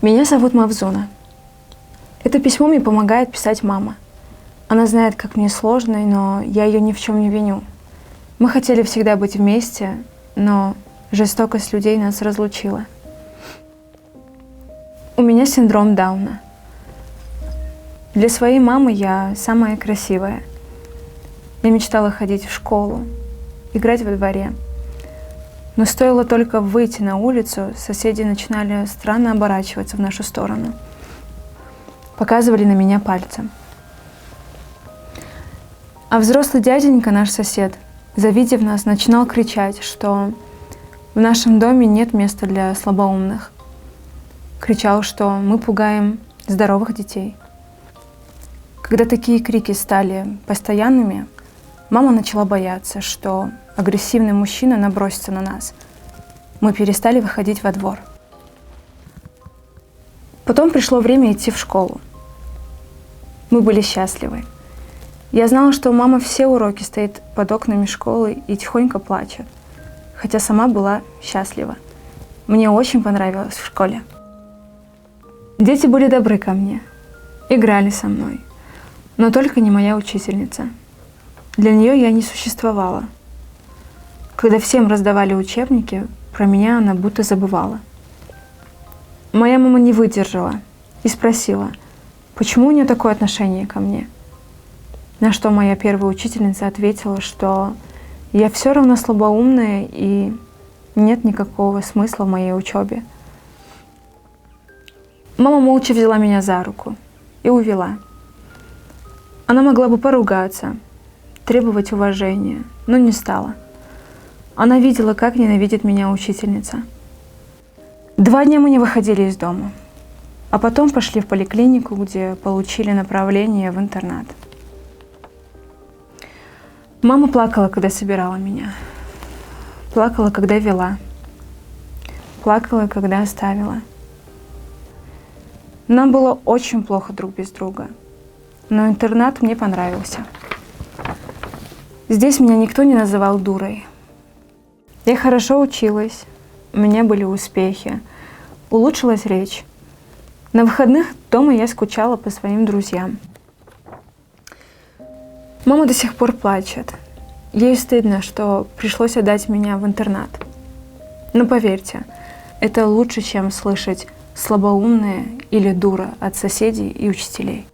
Меня зовут Мавзуна. Это письмо мне помогает писать мама. Она знает, как мне сложно, но я ее ни в чем не виню. Мы хотели всегда быть вместе, но жестокость людей нас разлучила. У меня синдром Дауна. Для своей мамы я самая красивая. Я мечтала ходить в школу, играть во дворе. Но стоило только выйти на улицу, соседи начинали странно оборачиваться в нашу сторону. Показывали на меня пальцем. А взрослый дяденька, наш сосед, завидев нас, начинал кричать, что в нашем доме нет места для слабоумных. Кричал, что мы пугаем здоровых детей. Когда такие крики стали постоянными, мама начала бояться, что агрессивный мужчина набросится на нас. Мы перестали выходить во двор. Потом пришло время идти в школу. Мы были счастливы. Я знала, что мама все уроки стоит под окнами школы и тихонько плачет, хотя сама была счастлива. Мне очень понравилось в школе. Дети были добры ко мне, играли со мной, но только не моя учительница. Для нее я не существовала. Когда всем раздавали учебники, про меня она будто забывала. Моя мама не выдержала и спросила, почему у нее такое отношение ко мне. На что моя первая учительница ответила, что я все равно слабоумная и нет никакого смысла в моей учебе. Мама молча взяла меня за руку и увела. Она могла бы поругаться, требовать уважения, но не стала. Она видела, как ненавидит меня учительница. 2 дня мы не выходили из дома, а потом пошли в поликлинику, где получили направление в интернат. Мама плакала, когда собирала меня. Плакала, когда вела. Плакала, когда оставила. Нам было очень плохо друг без друга, но интернат мне понравился. Здесь меня никто не называл дурой. Я хорошо училась, у меня были успехи, улучшилась речь. На выходных дома я скучала по своим друзьям. Мама до сих пор плачет. Ей стыдно, что пришлось отдать меня в интернат. Но поверьте, это лучше, чем слышать слабоумная или дура от соседей и учителей.